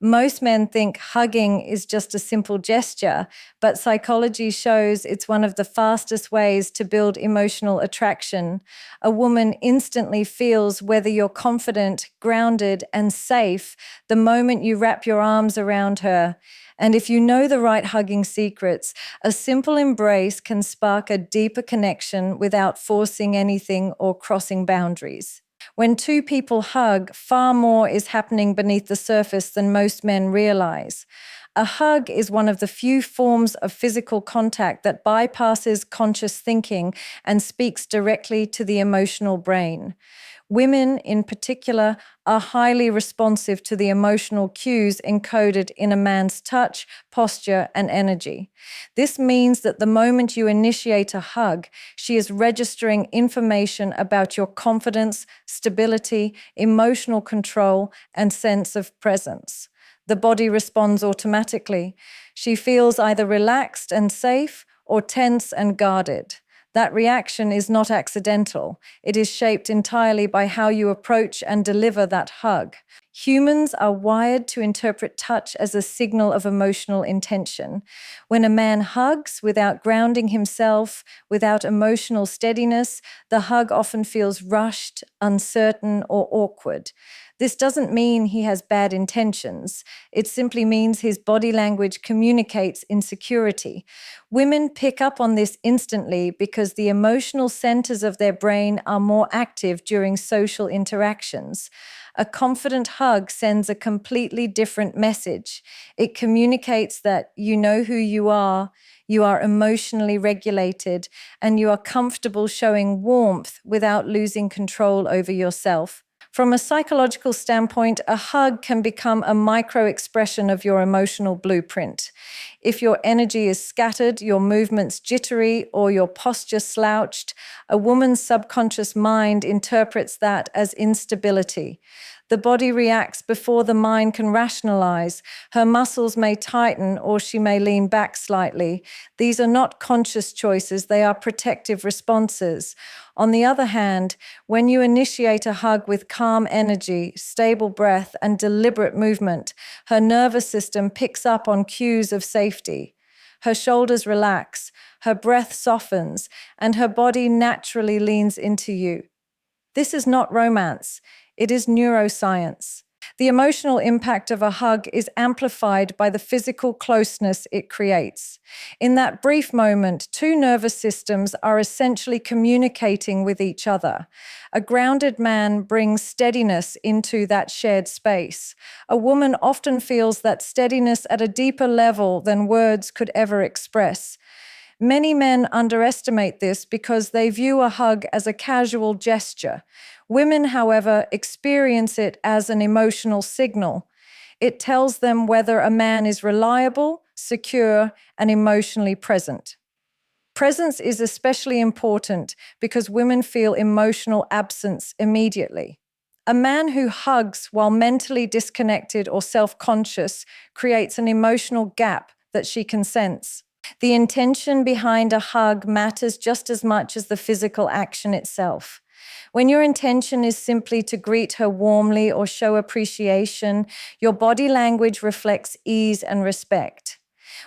Most men think hugging is just a simple gesture, but psychology shows it's one of the fastest ways to build emotional attraction. A woman instantly feels whether you're confident, grounded, and safe the moment you wrap your arms around her. And if you know the right hugging secrets, a simple embrace can spark a deeper connection without forcing anything or crossing boundaries. When two people hug, far more is happening beneath the surface than most men realize. A hug is one of the few forms of physical contact that bypasses conscious thinking and speaks directly to the emotional brain. Women, in particular, are highly responsive to the emotional cues encoded in a man's touch, posture, and energy. This means that the moment you initiate a hug, she is registering information about your confidence, stability, emotional control, and sense of presence. The body responds automatically. She feels either relaxed and safe or tense and guarded. That reaction is not accidental. It is shaped entirely by how you approach and deliver that hug. Humans are wired to interpret touch as a signal of emotional intention. When a man hugs without grounding himself, without emotional steadiness, the hug often feels rushed, uncertain, or awkward. This doesn't mean he has bad intentions. It simply means his body language communicates insecurity. Women pick up on this instantly because the emotional centers of their brain are more active during social interactions. A confident hug sends a completely different message. It communicates that you know who you are emotionally regulated, and you are comfortable showing warmth without losing control over yourself. From a psychological standpoint, a hug can become a micro-expression of your emotional blueprint. If your energy is scattered, your movements jittery, or your posture slouched, a woman's subconscious mind interprets that as instability. The body reacts before the mind can rationalize. Her muscles may tighten or she may lean back slightly. These are not conscious choices, they are protective responses. On the other hand, when you initiate a hug with calm energy, stable breath, and deliberate movement, her nervous system picks up on cues of safety. Her shoulders relax, her breath softens, and her body naturally leans into you. This is not romance. It is neuroscience. The emotional impact of a hug is amplified by the physical closeness it creates. In that brief moment, two nervous systems are essentially communicating with each other. A grounded man brings steadiness into that shared space. A woman often feels that steadiness at a deeper level than words could ever express. Many men underestimate this because they view a hug as a casual gesture. Women, however, experience it as an emotional signal. It tells them whether a man is reliable, secure, and emotionally present. Presence is especially important because women feel emotional absence immediately. A man who hugs while mentally disconnected or self-conscious creates an emotional gap that she can sense. The intention behind a hug matters just as much as the physical action itself. When your intention is simply to greet her warmly or show appreciation, your body language reflects ease and respect.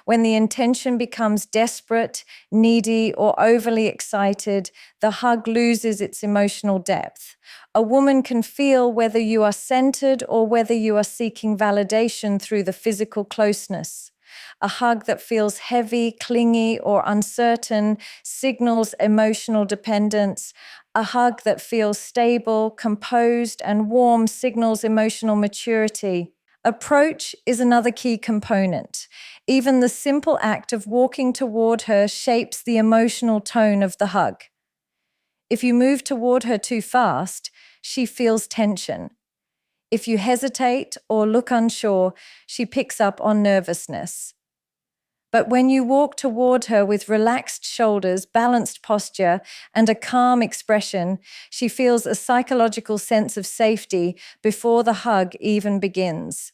When the intention becomes desperate, needy, or overly excited, the hug loses its emotional depth. A woman can feel whether you are centered or whether you are seeking validation through the physical closeness. A hug that feels heavy, clingy, or uncertain signals emotional dependence. A hug that feels stable, composed, and warm signals emotional maturity. Approach is another key component. Even the simple act of walking toward her shapes the emotional tone of the hug. If you move toward her too fast, she feels tension. If you hesitate or look unsure, she picks up on nervousness. But when you walk toward her with relaxed shoulders, balanced posture, and a calm expression, she feels a psychological sense of safety before the hug even begins.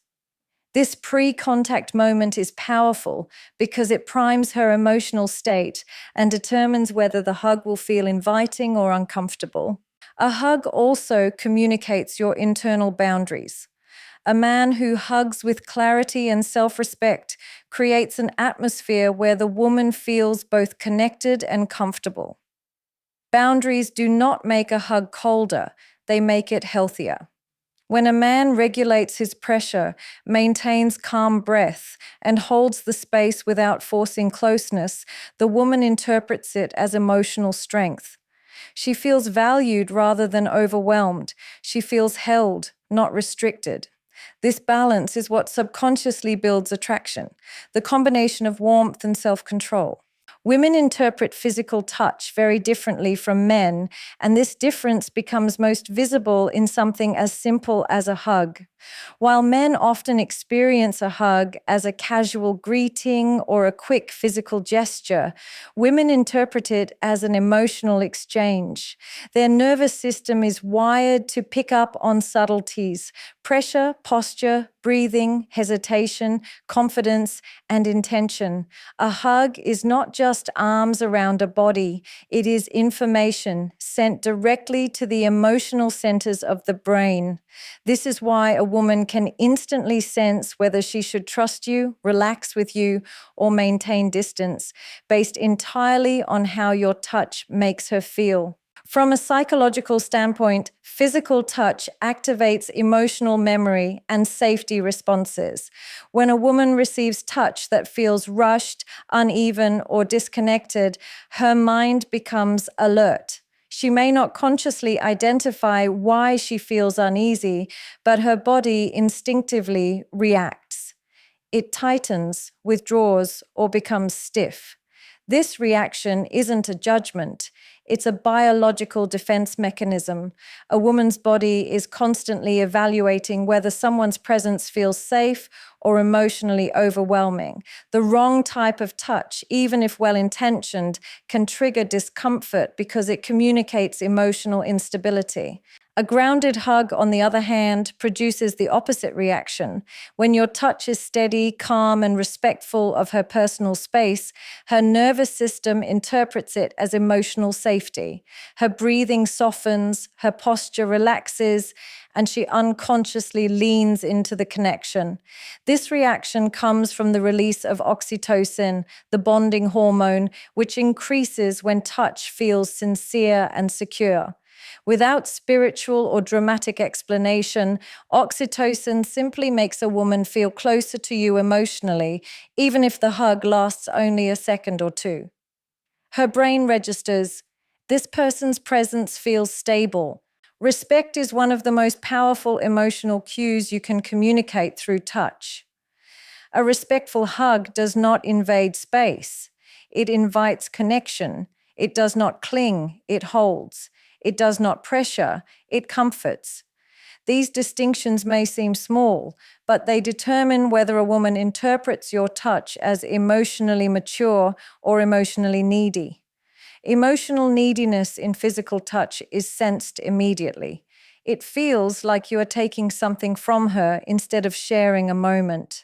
This pre-contact moment is powerful because it primes her emotional state and determines whether the hug will feel inviting or uncomfortable. A hug also communicates your internal boundaries. A man who hugs with clarity and self-respect creates an atmosphere where the woman feels both connected and comfortable. Boundaries do not make a hug colder, they make it healthier. When a man regulates his pressure, maintains calm breath, and holds the space without forcing closeness, the woman interprets it as emotional strength. She feels valued rather than overwhelmed. She feels held, not restricted. This balance is what subconsciously builds attraction, the combination of warmth and self-control. Women interpret physical touch very differently from men, and this difference becomes most visible in something as simple as a hug. While men often experience a hug as a casual greeting or a quick physical gesture, women interpret it as an emotional exchange. Their nervous system is wired to pick up on subtleties: pressure, posture, breathing, hesitation, confidence, and intention. A hug is not just arms around a body, it is information sent directly to the emotional centers of the brain. This is why a woman can instantly sense whether she should trust you, relax with you, or maintain distance, based entirely on how your touch makes her feel. From a psychological standpoint, physical touch activates emotional memory and safety responses. When a woman receives touch that feels rushed, uneven, or disconnected, her mind becomes alert. She may not consciously identify why she feels uneasy, but her body instinctively reacts. It tightens, withdraws, or becomes stiff. This reaction isn't a judgment. It's a biological defense mechanism. A woman's body is constantly evaluating whether someone's presence feels safe or emotionally overwhelming. The wrong type of touch, even if well-intentioned, can trigger discomfort because it communicates emotional instability. A grounded hug, on the other hand, produces the opposite reaction. When your touch is steady, calm, and respectful of her personal space, her nervous system interprets it as emotional safety. Her breathing softens, her posture relaxes, and she unconsciously leans into the connection. This reaction comes from the release of oxytocin, the bonding hormone, which increases when touch feels sincere and secure. Without spiritual or dramatic explanation, oxytocin simply makes a woman feel closer to you emotionally, even if the hug lasts only a second or two. Her brain registers, this person's presence feels stable. Respect is one of the most powerful emotional cues you can communicate through touch. A respectful hug does not invade space. It invites connection. It does not cling, it holds. It does not pressure, it comforts. These distinctions may seem small, but they determine whether a woman interprets your touch as emotionally mature or emotionally needy. Emotional neediness in physical touch is sensed immediately. It feels like you are taking something from her instead of sharing a moment.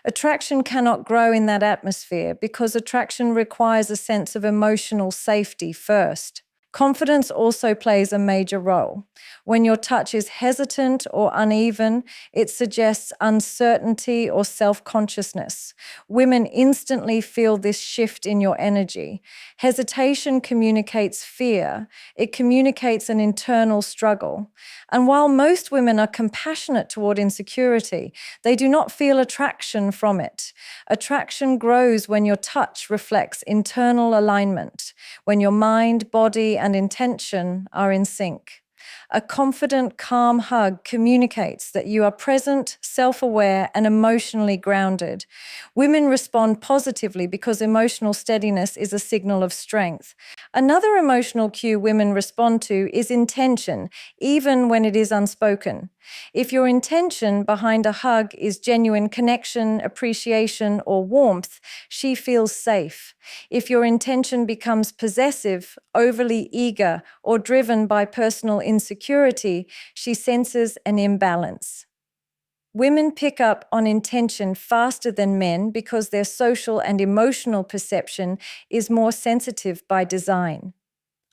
Attraction cannot grow in that atmosphere because attraction requires a sense of emotional safety first. Confidence also plays a major role. When your touch is hesitant or uneven, it suggests uncertainty or self-consciousness. Women instantly feel this shift in your energy. Hesitation communicates fear. It communicates an internal struggle. And while most women are compassionate toward insecurity, they do not feel attraction from it. Attraction grows when your touch reflects internal alignment, when your mind, body, and intention are in sync. A confident, calm hug communicates that you are present, self-aware, and emotionally grounded. Women respond positively because emotional steadiness is a signal of strength. Another emotional cue women respond to is intention, even when it is unspoken. If your intention behind a hug is genuine connection, appreciation, or warmth, she feels safe. If your intention becomes possessive, overly eager, or driven by personal insecurity, she senses an imbalance. Women pick up on intention faster than men because their social and emotional perception is more sensitive by design.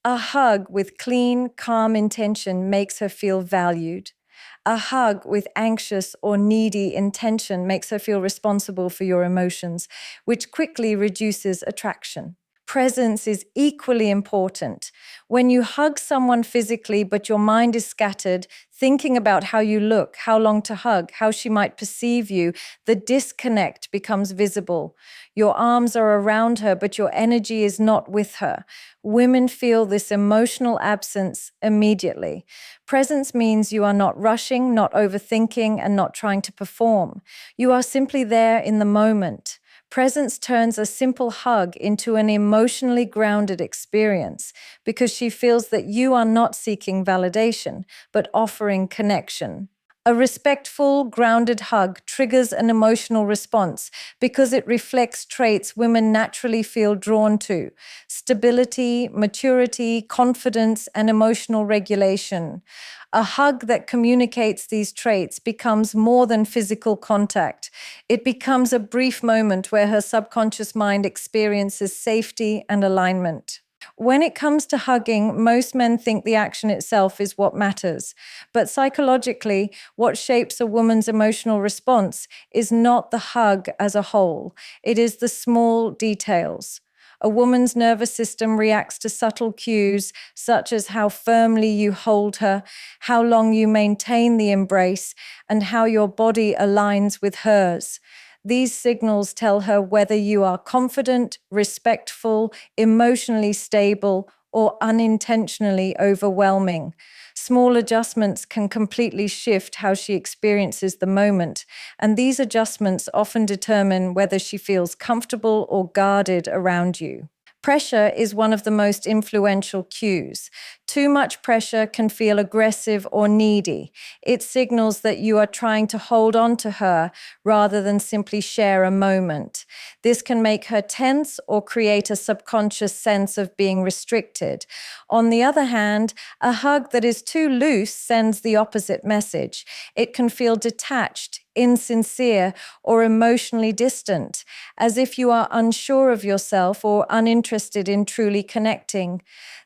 A hug with clean, calm intention makes her feel valued. A hug with anxious or needy intention makes her feel responsible for your emotions, which quickly reduces attraction. Presence is equally important. When you hug someone physically, but your mind is scattered, thinking about how you look, how long to hug, how she might perceive you, the disconnect becomes visible. Your arms are around her, but your energy is not with her. Women feel this emotional absence immediately. Presence means you are not rushing, not overthinking, and not trying to perform. You are simply there in the moment. Presence turns a simple hug into an emotionally grounded experience because she feels that you are not seeking validation, but offering connection. A respectful, grounded hug triggers an emotional response because it reflects traits women naturally feel drawn to: stability, maturity, confidence, and emotional regulation. A hug that communicates these traits becomes more than physical contact. It becomes a brief moment where her subconscious mind experiences safety and alignment. When it comes to hugging, most men think the action itself is what matters. But psychologically, what shapes a woman's emotional response is not the hug as a whole, it is the small details. A woman's nervous system reacts to subtle cues, such as how firmly you hold her, how long you maintain the embrace, and how your body aligns with hers. These signals tell her whether you are confident, respectful, emotionally stable, or unintentionally overwhelming. Small adjustments can completely shift how she experiences the moment, and these adjustments often determine whether she feels comfortable or guarded around you. Pressure is one of the most influential cues. Too much pressure can feel aggressive or needy. It signals that you are trying to hold on to her rather than simply share a moment. This can make her tense or create a subconscious sense of being restricted. On the other hand, a hug that is too loose sends the opposite message. It can feel detached, insincere, or emotionally distant, as if you are unsure of yourself or uninterested in truly connecting.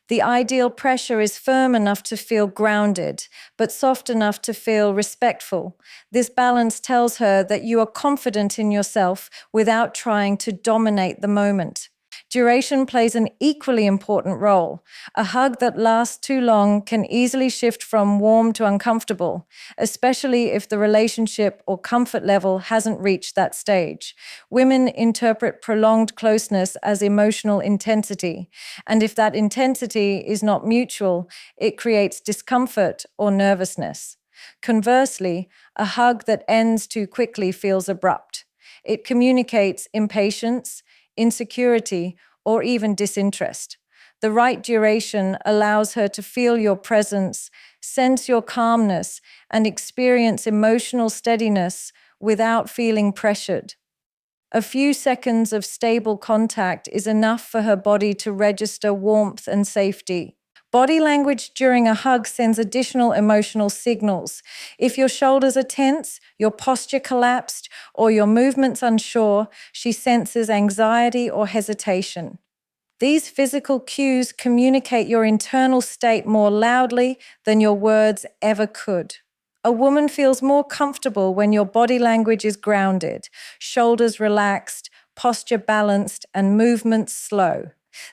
The ideal pressure is firm enough to feel grounded, but soft enough to feel respectful. This balance tells her that you are confident in yourself without trying to dominate the moment. Duration plays an equally important role. A hug that lasts too long can easily shift from warm to uncomfortable, especially if the relationship or comfort level hasn't reached that stage. Women interpret prolonged closeness as emotional intensity, and if that intensity is not mutual, it creates discomfort or nervousness. Conversely, a hug that ends too quickly feels abrupt. It communicates impatience, insecurity, or even disinterest. The right duration allows her to feel your presence, sense your calmness, and experience emotional steadiness without feeling pressured. A few seconds of stable contact is enough for her body to register warmth and safety. Body language during a hug sends additional emotional signals. If your shoulders are tense, your posture collapsed, or your movements unsure, she senses anxiety or hesitation. These physical cues communicate your internal state more loudly than your words ever could. A woman feels more comfortable when your body language is grounded, shoulders relaxed, posture balanced, and movements slow.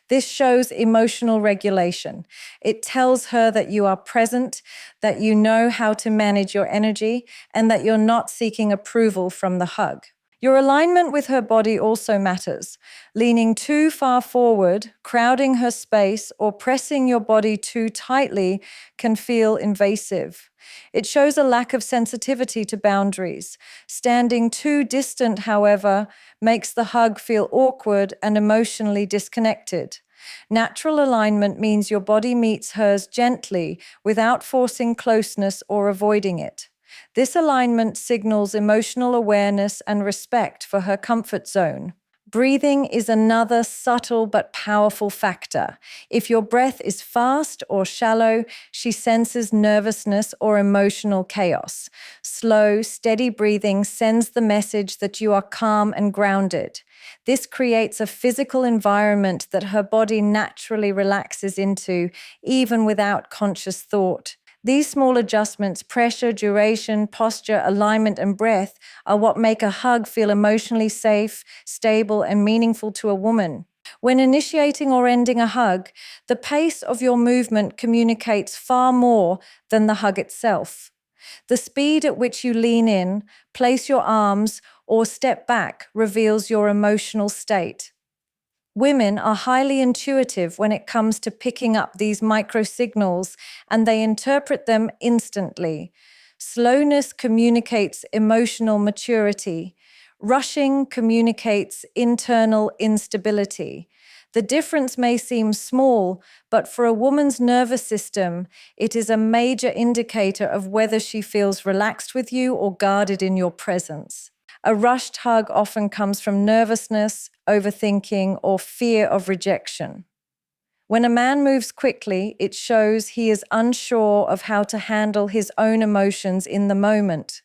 This shows emotional regulation. It tells her that you are present, that you know how to manage your energy, and that you're not seeking approval from the hug. Your alignment with her body also matters. Leaning too far forward, crowding her space, or pressing your body too tightly can feel invasive. It shows a lack of sensitivity to boundaries. Standing too distant, however, makes the hug feel awkward and emotionally disconnected. Natural alignment means your body meets hers gently without forcing closeness or avoiding it. This alignment signals emotional awareness and respect for her comfort zone. Breathing is another subtle but powerful factor. If your breath is fast or shallow, she senses nervousness or emotional chaos. Slow, steady breathing sends the message that you are calm and grounded. This creates a physical environment that her body naturally relaxes into, even without conscious thought. These small adjustments, pressure, duration, posture, alignment, and breath, are what make a hug feel emotionally safe, stable, and meaningful to a woman. When initiating or ending a hug, the pace of your movement communicates far more than the hug itself. The speed at which you lean in, place your arms, or step back reveals your emotional state. Women are highly intuitive when it comes to picking up these micro signals, and they interpret them instantly. Slowness communicates emotional maturity. Rushing communicates internal instability. The difference may seem small, but for a woman's nervous system, it is a major indicator of whether she feels relaxed with you or guarded in your presence. A rushed hug often comes from nervousness, overthinking, or fear of rejection. When a man moves quickly, it shows he is unsure of how to handle his own emotions in the moment.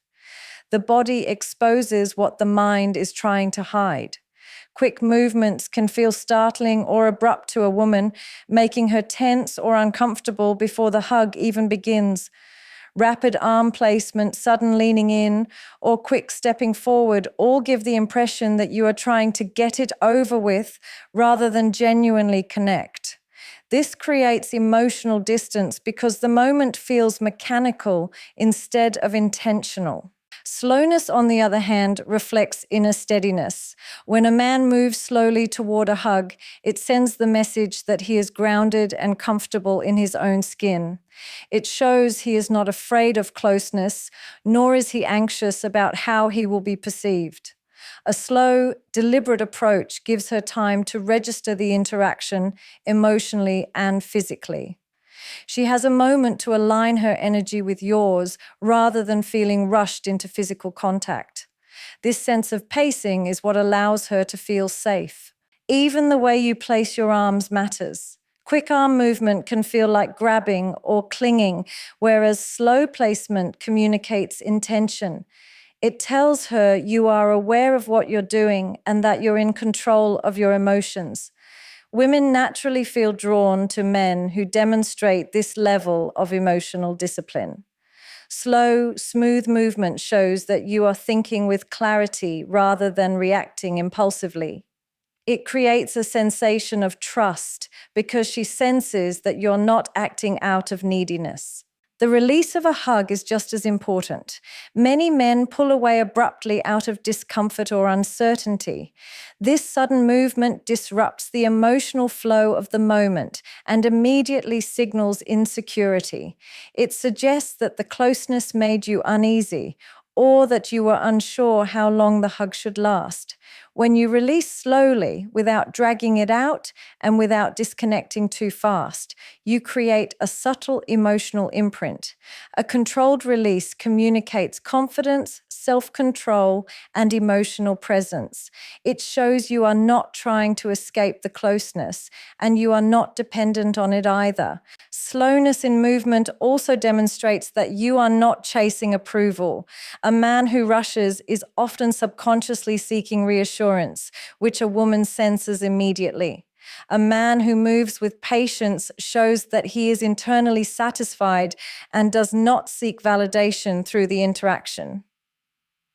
The body exposes what the mind is trying to hide. Quick movements can feel startling or abrupt to a woman, making her tense or uncomfortable before the hug even begins. Rapid arm placement, sudden leaning in, or quick stepping forward all give the impression that you are trying to get it over with rather than genuinely connect. This creates emotional distance because the moment feels mechanical instead of intentional. Slowness, on the other hand, reflects inner steadiness. When a man moves slowly toward a hug, it sends the message that he is grounded and comfortable in his own skin. It shows he is not afraid of closeness, nor is he anxious about how he will be perceived. A slow, deliberate approach gives her time to register the interaction emotionally and physically. She has a moment to align her energy with yours rather than feeling rushed into physical contact. This sense of pacing is what allows her to feel safe. Even the way you place your arms matters. Quick arm movement can feel like grabbing or clinging, whereas slow placement communicates intention. It tells her you are aware of what you're doing and that you're in control of your emotions. Women naturally feel drawn to men who demonstrate this level of emotional discipline. Slow, smooth movement shows that you are thinking with clarity rather than reacting impulsively. It creates a sensation of trust because she senses that you're not acting out of neediness. The release of a hug is just as important. Many men pull away abruptly out of discomfort or uncertainty. This sudden movement disrupts the emotional flow of the moment and immediately signals insecurity. It suggests that the closeness made you uneasy or that you were unsure how long the hug should last. When you release slowly, without dragging it out and without disconnecting too fast, you create a subtle emotional imprint. A controlled release communicates confidence, self-control, and emotional presence. It shows you are not trying to escape the closeness, and you are not dependent on it either. Slowness in movement also demonstrates that you are not chasing approval. A man who rushes is often subconsciously seeking reassurance, which a woman senses immediately. A man who moves with patience shows that he is internally satisfied and does not seek validation through the interaction.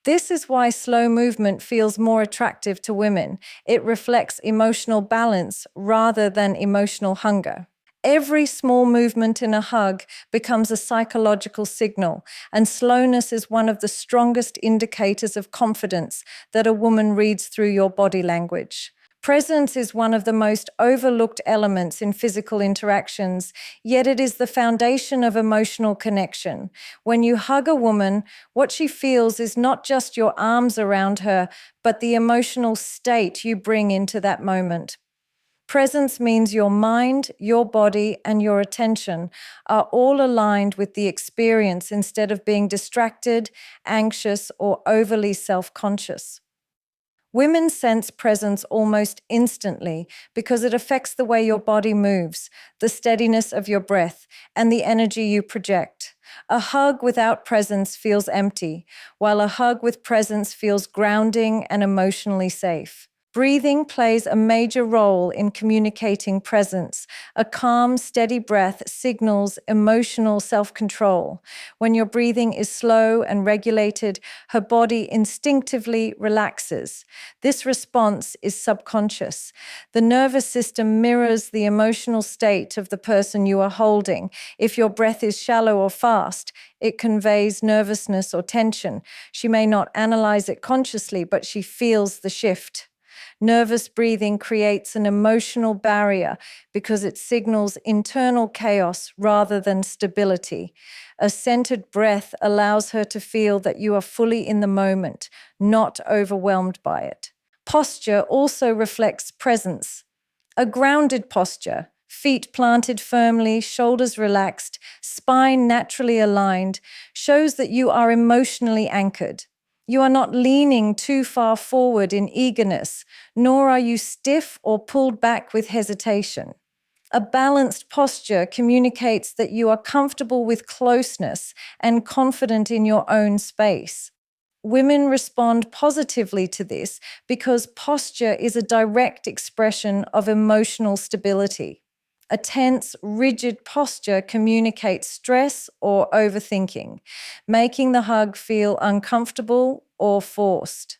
This is why slow movement feels more attractive to women. It reflects emotional balance rather than emotional hunger. Every small movement in a hug becomes a psychological signal, and slowness is one of the strongest indicators of confidence that a woman reads through your body language. Presence is one of the most overlooked elements in physical interactions, yet it is the foundation of emotional connection. When you hug a woman, what she feels is not just your arms around her, but the emotional state you bring into that moment. Presence means your mind, your body, and your attention are all aligned with the experience instead of being distracted, anxious, or overly self-conscious. Women sense presence almost instantly because it affects the way your body moves, the steadiness of your breath, and the energy you project. A hug without presence feels empty, while a hug with presence feels grounding and emotionally safe. Breathing plays a major role in communicating presence. A calm, steady breath signals emotional self-control. When your breathing is slow and regulated, her body instinctively relaxes. This response is subconscious. The nervous system mirrors the emotional state of the person you are holding. If your breath is shallow or fast, it conveys nervousness or tension. She may not analyze it consciously, but she feels the shift. Nervous breathing creates an emotional barrier because it signals internal chaos rather than stability. A centered breath allows her to feel that you are fully in the moment, not overwhelmed by it. Posture also reflects presence. A grounded posture, feet planted firmly, shoulders relaxed, spine naturally aligned, shows that you are emotionally anchored. You are not leaning too far forward in eagerness, nor are you stiff or pulled back with hesitation. A balanced posture communicates that you are comfortable with closeness and confident in your own space. Women respond positively to this because posture is a direct expression of emotional stability. A tense, rigid posture communicates stress or overthinking, making the hug feel uncomfortable or forced.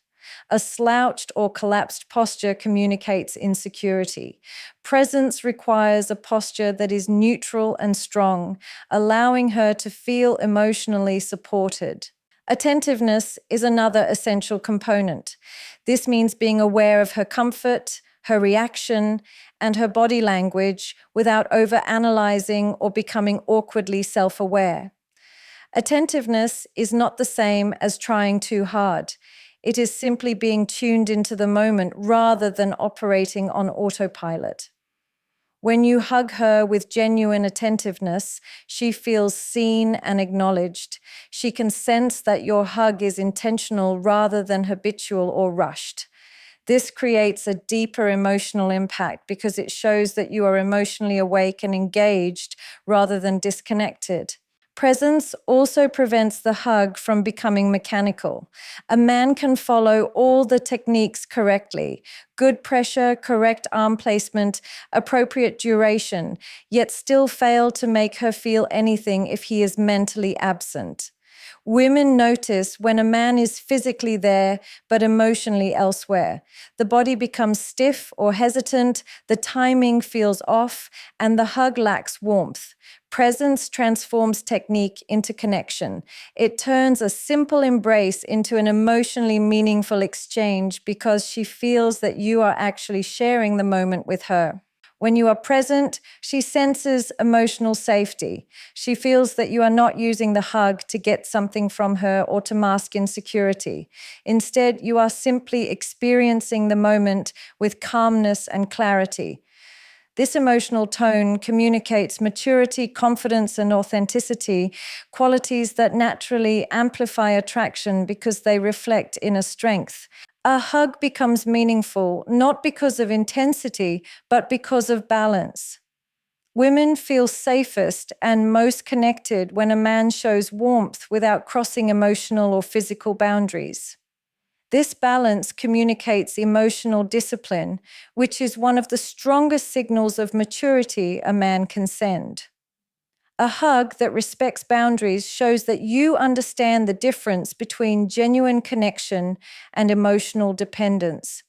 A slouched or collapsed posture communicates insecurity. Presence requires a posture that is neutral and strong, allowing her to feel emotionally supported. Attentiveness is another essential component. This means being aware of her comfort, her reaction, and her body language without overanalyzing or becoming awkwardly self-aware. Attentiveness is not the same as trying too hard. It is simply being tuned into the moment rather than operating on autopilot. When you hug her with genuine attentiveness, she feels seen and acknowledged. She can sense that your hug is intentional rather than habitual or rushed. This creates a deeper emotional impact because it shows that you are emotionally awake and engaged rather than disconnected. Presence also prevents the hug from becoming mechanical. A man can follow all the techniques correctly: good pressure, correct arm placement, appropriate duration, yet still fail to make her feel anything if he is mentally absent. Women notice when a man is physically there but emotionally elsewhere. The body becomes stiff or hesitant, the timing feels off, and the hug lacks warmth. Presence transforms technique into connection. It turns a simple embrace into an emotionally meaningful exchange because she feels that you are actually sharing the moment with her. When you are present, she senses emotional safety. She feels that you are not using the hug to get something from her or to mask insecurity. Instead, you are simply experiencing the moment with calmness and clarity. This emotional tone communicates maturity, confidence, and authenticity, qualities that naturally amplify attraction because they reflect inner strength. A hug becomes meaningful not because of intensity, but because of balance. Women feel safest and most connected when a man shows warmth without crossing emotional or physical boundaries. This balance communicates emotional discipline, which is one of the strongest signals of maturity a man can send. A hug that respects boundaries shows that you understand the difference between genuine connection and emotional dependence.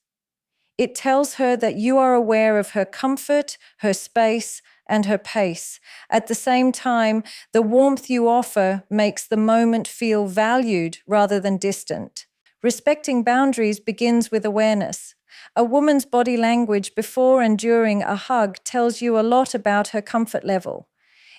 It tells her that you are aware of her comfort, her space, and her pace. At the same time, the warmth you offer makes the moment feel valued rather than distant. Respecting boundaries begins with awareness. A woman's body language before and during a hug tells you a lot about her comfort level.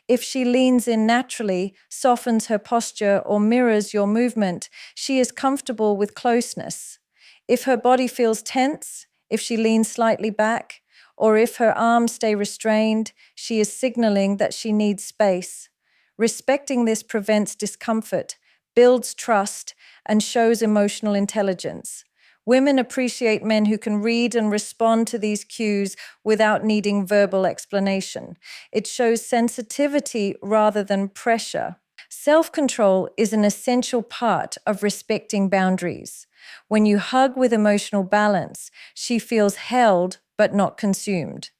If she leans in naturally, softens her posture, or mirrors your movement, she is comfortable with closeness. If her body feels tense, if she leans slightly back, or if her arms stay restrained, she is signaling that she needs space. Respecting this prevents discomfort, builds trust, and shows emotional intelligence. Women appreciate men who can read and respond to these cues without needing verbal explanation. It shows sensitivity rather than pressure. Self-control is an essential part of respecting boundaries. When you hug with emotional balance, she feels held but not consumed.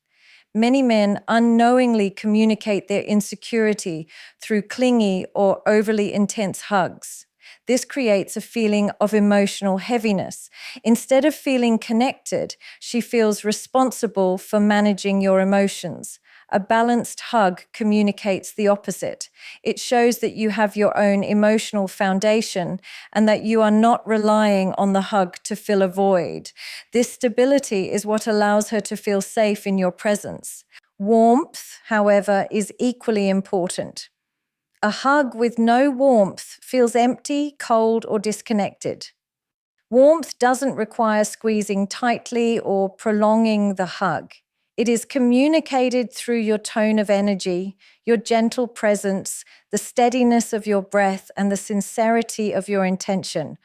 Many men unknowingly communicate their insecurity through clingy or overly intense hugs. This creates a feeling of emotional heaviness. Instead of feeling connected, she feels responsible for managing your emotions. A balanced hug communicates the opposite. It shows that you have your own emotional foundation and that you are not relying on the hug to fill a void. This stability is what allows her to feel safe in your presence. Warmth, however, is equally important. A hug with no warmth feels empty, cold, or disconnected. Warmth doesn't require squeezing tightly or prolonging the hug. It is communicated through your tone of energy, your gentle presence, the steadiness of your breath, and the sincerity of your intention.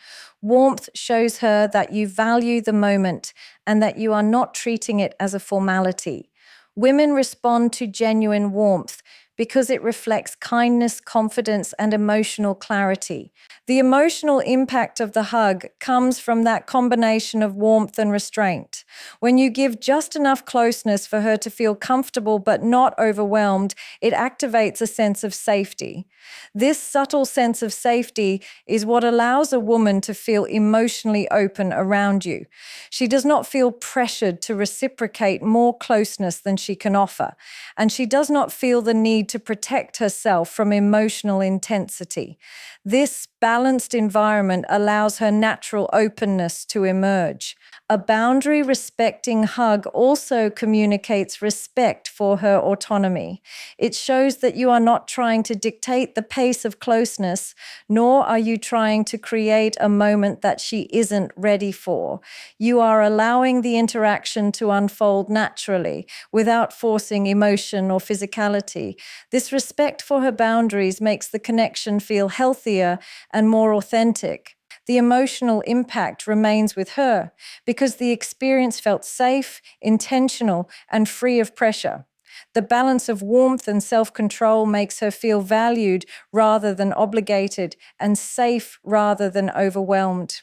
Warmth shows her that you value the moment and that you are not treating it as a formality. Women respond to genuine warmth because it reflects kindness, confidence, and emotional clarity. The emotional impact of the hug comes from that combination of warmth and restraint. When you give just enough closeness for her to feel comfortable but not overwhelmed, it activates a sense of safety. This subtle sense of safety is what allows a woman to feel emotionally open around you. She does not feel pressured to reciprocate more closeness than she can offer, and she does not feel the need to protect herself from emotional intensity. This balanced environment allows her natural openness to emerge. A boundary respecting hug also communicates respect for her autonomy. It shows that you are not trying to dictate the pace of closeness, nor are you trying to create a moment that she isn't ready for. You are allowing the interaction to unfold naturally without forcing emotion or physicality. This respect for her boundaries makes the connection feel healthier and more authentic. The emotional impact remains with her because the experience felt safe, intentional, and free of pressure. The balance of warmth and self-control makes her feel valued rather than obligated and safe rather than overwhelmed.